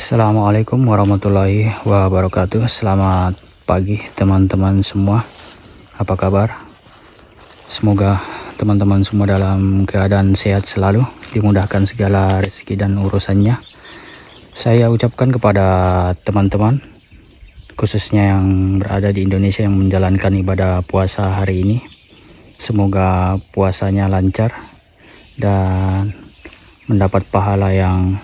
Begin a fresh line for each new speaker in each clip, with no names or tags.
Assalamualaikum warahmatullahi wabarakatuh. Selamat pagi teman-teman semua. Apa kabar? Semoga teman-teman semua dalam keadaan sehat selalu, dimudahkan segala rezeki dan urusannya. Saya ucapkan kepada teman-teman, khususnya yang berada di Indonesia yang menjalankan ibadah puasa hari ini, semoga puasanya lancar dan mendapat pahala yang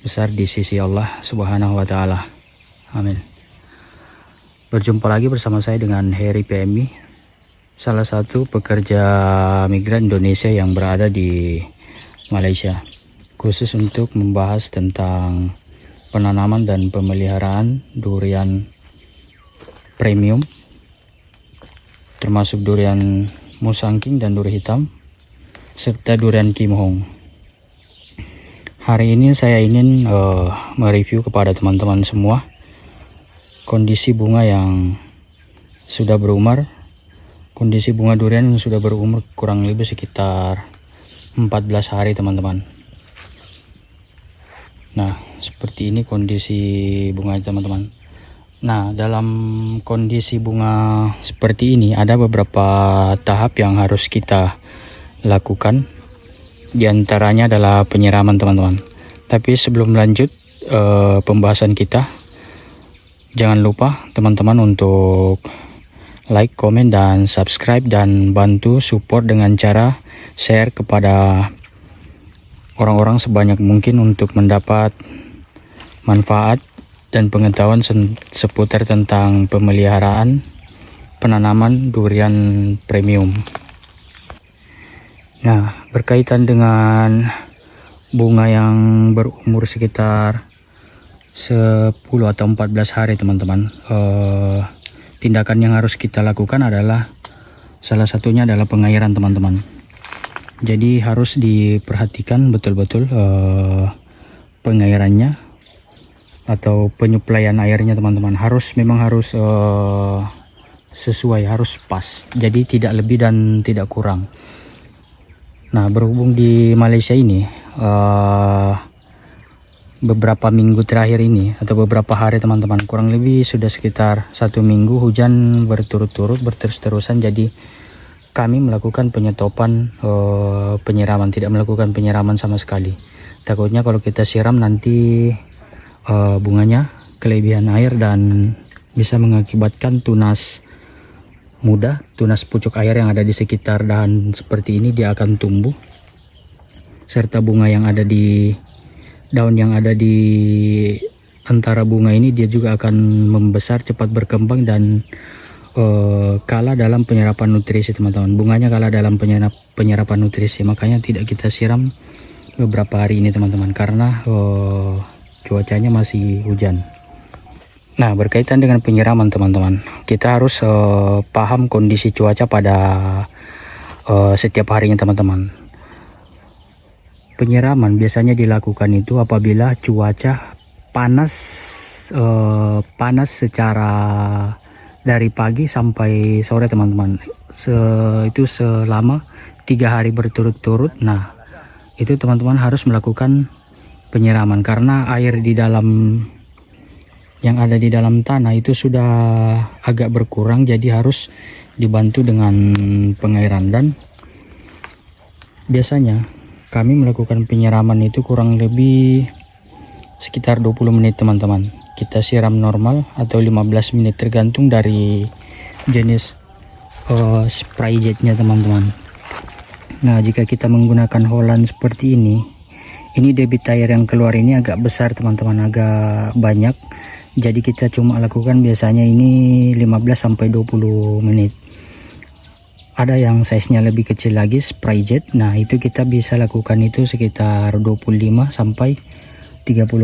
besar di sisi Allah Subhanahu wa Ta'ala. Amin. Berjumpa lagi bersama saya dengan Heri PMI, salah satu pekerja migran Indonesia yang berada di Malaysia, khusus untuk membahas tentang penanaman dan pemeliharaan durian premium, termasuk durian musangking dan duri hitam, serta durian Kim Hong. Hari ini saya ingin mereview kepada teman-teman semua kondisi bunga yang sudah berumur, kondisi bunga durian yang sudah berumur kurang lebih sekitar 14 hari teman-teman. Nah, seperti ini kondisi bunga teman-teman. Nah, dalam kondisi bunga seperti ini ada beberapa tahap yang harus kita lakukan. Di antaranya adalah penyiraman teman-teman. Tapi sebelum lanjut pembahasan kita, jangan lupa teman-teman untuk like, komen, dan subscribe, dan bantu support dengan cara share kepada orang-orang sebanyak mungkin untuk mendapat manfaat dan pengetahuan seputar tentang pemeliharaan penanaman durian premium. Nah, berkaitan dengan bunga yang berumur sekitar 10 atau 14 hari teman-teman, tindakan yang harus kita lakukan adalah salah satunya adalah pengairan teman-teman. Jadi harus diperhatikan betul-betul pengairannya atau penyuplaian airnya teman-teman, memang harus sesuai, harus pas, jadi tidak lebih dan tidak kurang. Nah, berhubung di Malaysia ini beberapa minggu terakhir ini atau beberapa hari teman-teman, kurang lebih sudah sekitar 1 minggu hujan berturut-turut berterus-terusan. Jadi kami melakukan penyetopan penyiraman, tidak melakukan penyiraman sama sekali. Takutnya kalau kita siram nanti bunganya kelebihan air dan bisa mengakibatkan tunas mudah, tunas pucuk air yang ada di sekitar dahan seperti ini dia akan tumbuh, serta bunga yang ada di daun yang ada di antara bunga ini dia juga akan membesar, cepat berkembang, dan kalah dalam penyerapan nutrisi teman-teman. Bunganya kalah dalam penyerapan nutrisi, makanya tidak kita siram beberapa hari ini teman-teman, karena cuacanya masih hujan. Nah, berkaitan dengan penyiraman teman-teman, kita harus paham kondisi cuaca pada setiap harinya teman-teman. Penyiraman biasanya dilakukan itu apabila cuaca panas secara dari pagi sampai sore teman-teman, itu selama 3 hari berturut-turut. Nah, itu teman-teman harus melakukan penyiraman, karena air di dalam yang ada di dalam tanah itu sudah agak berkurang, jadi harus dibantu dengan pengairan. Dan biasanya kami melakukan penyiraman itu kurang lebih sekitar 20 menit teman-teman. Kita siram normal atau 15 menit tergantung dari jenis spray jetnya teman-teman. Nah, jika kita menggunakan Holland seperti ini debit air yang keluar ini agak besar teman-teman, agak banyak. Jadi kita cuma lakukan biasanya ini 15-20 menit. Ada yang size-nya lebih kecil lagi, spray jet. Nah, itu kita bisa lakukan itu sekitar 25-30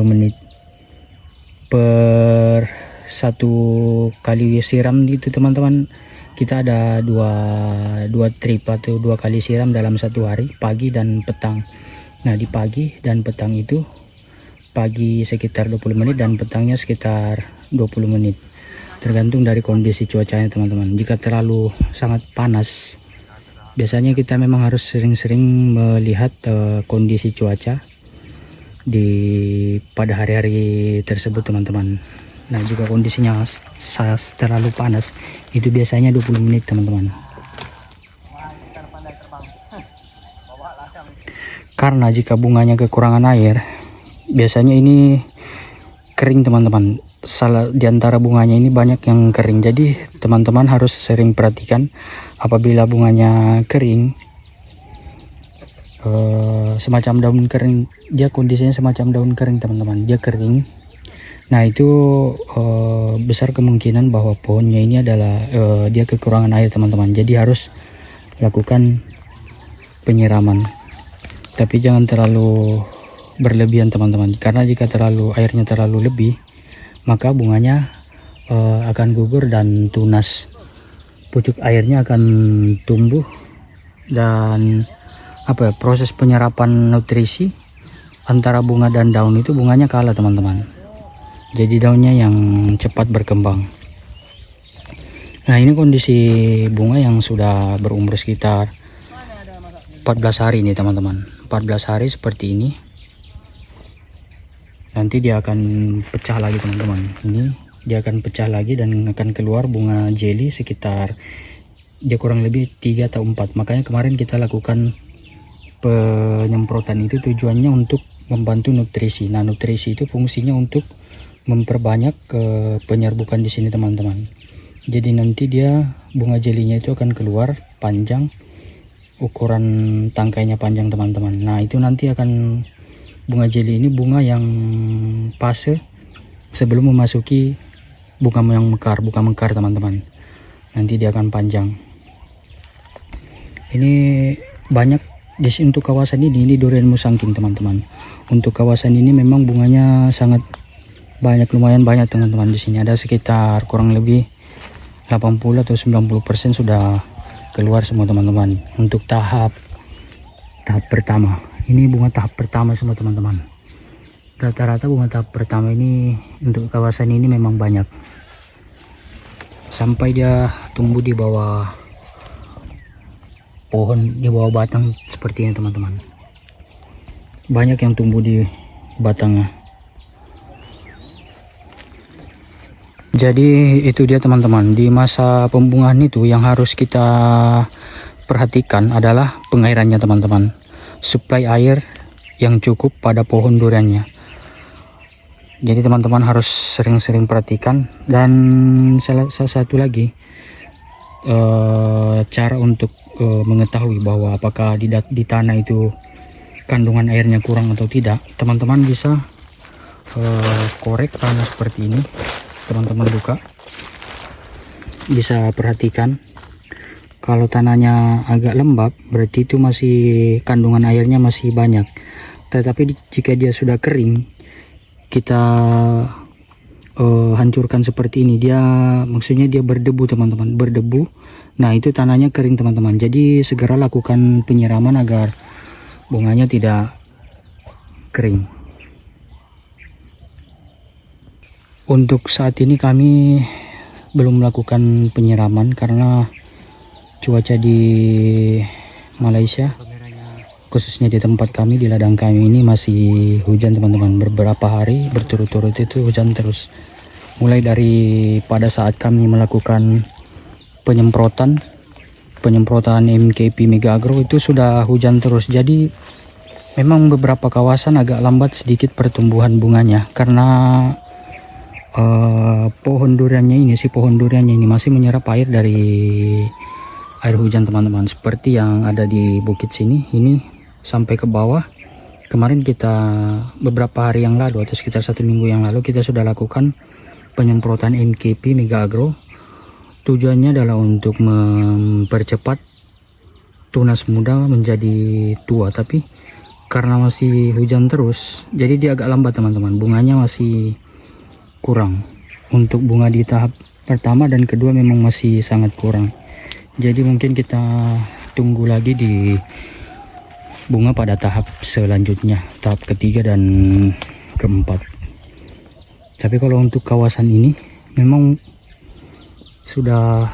menit per satu kali siram gitu teman-teman. Kita ada dua trip atau 2 kali siram dalam satu hari, pagi dan petang. Nah, di pagi dan petang itu, pagi sekitar 20 menit dan petangnya sekitar 20 menit, tergantung dari kondisi cuacanya teman-teman. Jika terlalu sangat panas, biasanya kita memang harus sering-sering melihat kondisi cuaca di pada hari-hari tersebut teman-teman. Nah jika kondisinya terlalu panas itu biasanya 20 menit teman-teman. Karena jika bunganya kekurangan air biasanya ini kering teman-teman. Salah diantara bunganya ini banyak yang kering, jadi teman-teman harus sering perhatikan apabila bunganya kering, semacam daun kering, dia kondisinya semacam daun kering teman-teman, dia kering. Nah itu besar kemungkinan bahwa pohonnya ini adalah dia kekurangan air teman-teman, jadi harus lakukan penyiraman, tapi jangan terlalu berlebihan teman-teman, karena jika airnya terlalu lebih maka bunganya akan gugur dan tunas, pucuk airnya akan tumbuh, dan proses penyerapan nutrisi antara bunga dan daun itu bunganya kalah teman-teman, jadi daunnya yang cepat berkembang. Nah ini kondisi bunga yang sudah berumur sekitar 14 hari nih teman-teman, 14 hari seperti ini. Nanti dia akan pecah lagi teman-teman, ini dia akan pecah lagi dan akan keluar bunga jelly sekitar dia kurang lebih 3 atau 4. Makanya kemarin kita lakukan penyemprotan itu tujuannya untuk membantu nutrisi. Nah nutrisi itu fungsinya untuk memperbanyak penyerbukan di sini teman-teman. Jadi nanti dia bunga jelinya itu akan keluar panjang, ukuran tangkainya panjang teman-teman. Nah itu nanti akan bunga jeli ini bunga yang fase sebelum memasuki bunga yang mekar teman-teman. Nanti dia akan panjang. Ini banyak di sini untuk kawasan ini durian musangking teman-teman. Untuk kawasan ini memang bunganya sangat banyak, lumayan banyak teman-teman. Di sini ada sekitar kurang lebih 80 atau 90% sudah keluar semua teman-teman. Untuk tahap pertama, ini bunga tahap pertama semua teman-teman. Rata-rata bunga tahap pertama ini untuk kawasan ini memang banyak, sampai dia tumbuh di bawah pohon, di bawah batang seperti ini teman-teman. Banyak yang tumbuh di batangnya. Jadi itu dia teman-teman, di masa pembungaan itu yang harus kita perhatikan adalah pengairannya teman-teman. Suplai air yang cukup pada pohon duriannya. Jadi teman-teman harus sering-sering perhatikan. Dan salah satu lagi cara untuk mengetahui bahwa apakah di tanah itu kandungan airnya kurang atau tidak, teman-teman bisa korek tanah seperti ini. Teman-teman buka, bisa perhatikan. Kalau tanahnya agak lembab berarti itu masih kandungan airnya masih banyak. Tetapi jika dia sudah kering, kita hancurkan seperti ini, dia maksudnya dia berdebu teman-teman, berdebu. Nah itu tanahnya kering teman-teman. Jadi segera lakukan penyiraman agar bunganya tidak kering. Untuk saat ini kami belum melakukan penyiraman karena cuaca di Malaysia, khususnya di tempat kami, di ladang kami ini masih hujan teman-teman. Beberapa hari berturut-turut itu hujan terus. Mulai dari pada saat kami melakukan penyemprotan MKP Mega Agro itu sudah hujan terus. Jadi memang beberapa kawasan agak lambat sedikit pertumbuhan bunganya karena pohon duriannya ini masih menyerap air dari air hujan teman-teman, seperti yang ada di bukit sini. Ini sampai ke bawah. Kemarin kita beberapa hari yang lalu atau sekitar 1 minggu yang lalu kita sudah lakukan penyemprotan MKP Mega Agro. Tujuannya adalah untuk mempercepat tunas muda menjadi tua, tapi karena masih hujan terus jadi dia agak lambat teman-teman, bunganya masih kurang. Untuk bunga di tahap pertama dan kedua memang masih sangat kurang. Jadi mungkin kita tunggu lagi di bunga pada tahap selanjutnya, tahap ketiga dan keempat. Tapi kalau untuk kawasan ini memang sudah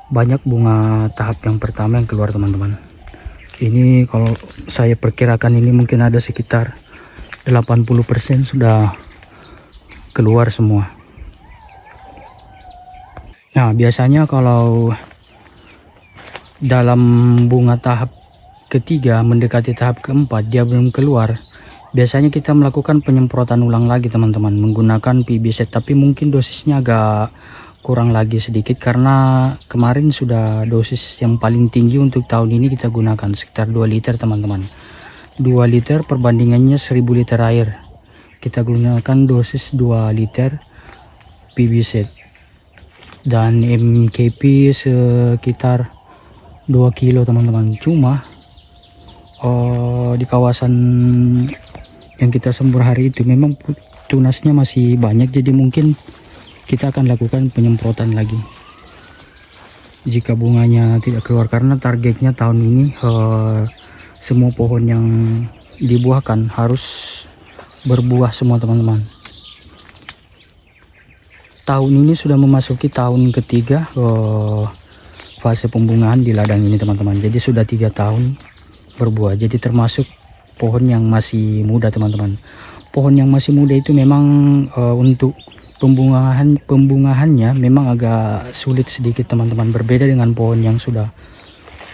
banyak bunga tahap yang pertama yang keluar teman-teman. Ini kalau saya perkirakan ini mungkin ada sekitar 80% sudah keluar semua. Nah, biasanya kalau dalam bunga tahap ketiga mendekati tahap keempat dia belum keluar, biasanya kita melakukan penyemprotan ulang lagi teman-teman menggunakan PBZ, tapi mungkin dosisnya agak kurang lagi sedikit karena kemarin sudah dosis yang paling tinggi untuk tahun ini kita gunakan sekitar 2 liter teman-teman. 2 liter perbandingannya 1000 liter air. Kita gunakan dosis 2 liter PBZ dan MKP sekitar 2 kilo teman-teman. Cuma di kawasan yang kita sembur hari itu memang tunasnya masih banyak, jadi mungkin kita akan lakukan penyemprotan lagi jika bunganya tidak keluar, karena targetnya tahun ini semua pohon yang dibuahkan harus berbuah semua teman-teman. Tahun ini sudah memasuki tahun ketiga fase pembungaan di ladang ini teman-teman, jadi sudah 3 tahun berbuah, jadi termasuk pohon yang masih muda teman-teman. Pohon yang masih muda itu memang untuk pembungaannya memang agak sulit sedikit teman-teman, berbeda dengan pohon yang sudah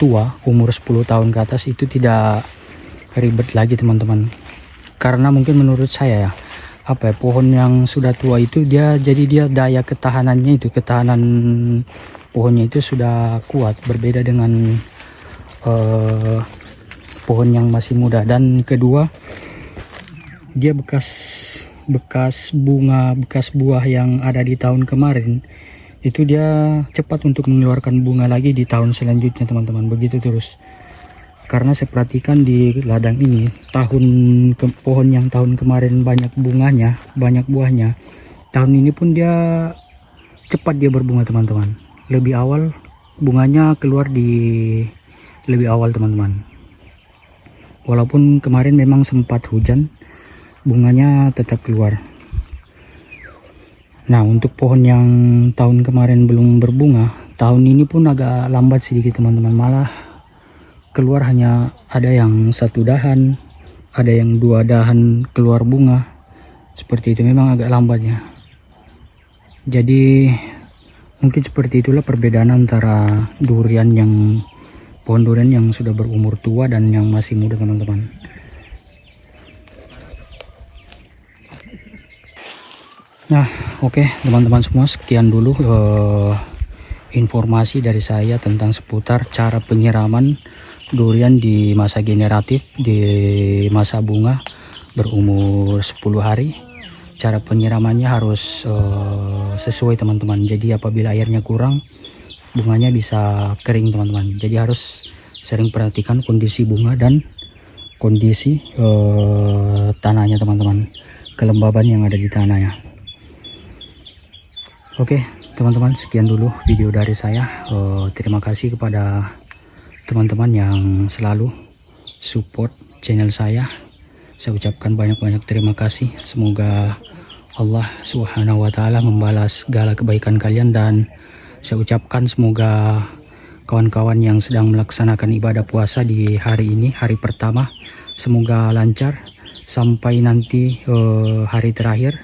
tua umur 10 tahun ke atas, itu tidak ribet lagi teman-teman. Karena mungkin menurut saya ya, pohon yang sudah tua itu dia daya ketahanan pohonnya itu sudah kuat, berbeda dengan pohon yang masih muda. Dan kedua, dia bekas buah yang ada di tahun kemarin itu dia cepat untuk mengeluarkan bunga lagi di tahun selanjutnya teman-teman, begitu terus. Karena saya perhatikan di ladang ini, pohon yang tahun kemarin banyak bunganya, banyak buahnya, tahun ini pun dia cepat dia berbunga teman-teman. Lebih awal bunganya keluar lebih awal teman-teman. Walaupun kemarin memang sempat hujan, bunganya tetap keluar. Nah, untuk pohon yang tahun kemarin belum berbunga, tahun ini pun agak lambat sedikit teman-teman. Malah keluar hanya ada yang 1 dahan, ada yang 2 dahan keluar bunga. Seperti itu, memang agak lambatnya. Jadi mungkin seperti itulah perbedaan antara pohon durian yang sudah berumur tua dan yang masih muda teman-teman. Nah, oke teman-teman semua, sekian dulu informasi dari saya tentang seputar cara penyiraman durian di masa generatif, di masa bunga berumur 10 hari. Cara penyiramannya harus sesuai teman-teman. Jadi apabila airnya kurang, bunganya bisa kering teman-teman. Jadi harus sering perhatikan kondisi bunga dan kondisi tanahnya teman-teman, kelembaban yang ada di tanahnya. Oke teman-teman, sekian dulu video dari saya. Terima kasih kepada teman-teman yang selalu support channel saya. Saya ucapkan banyak-banyak terima kasih. Semoga Allah Subhanahu wa Ta'ala membalas segala kebaikan kalian, dan saya ucapkan semoga kawan-kawan yang sedang melaksanakan ibadah puasa di hari ini, hari pertama, semoga lancar sampai nanti hari terakhir.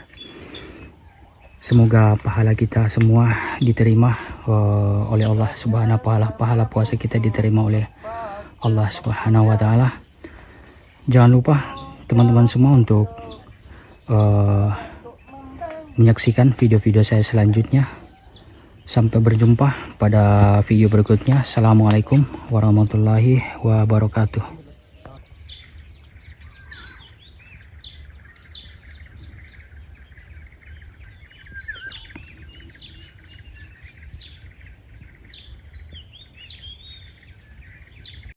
Semoga pahala kita semua diterima oleh Allah Subhanahu wa Ta'ala. Pahala puasa kita diterima oleh Allah Subhanahu wa Ta'ala. Jangan lupa teman-teman semua untuk menyaksikan video-video saya selanjutnya. Sampai berjumpa pada video berikutnya. Assalamualaikum warahmatullahi wabarakatuh.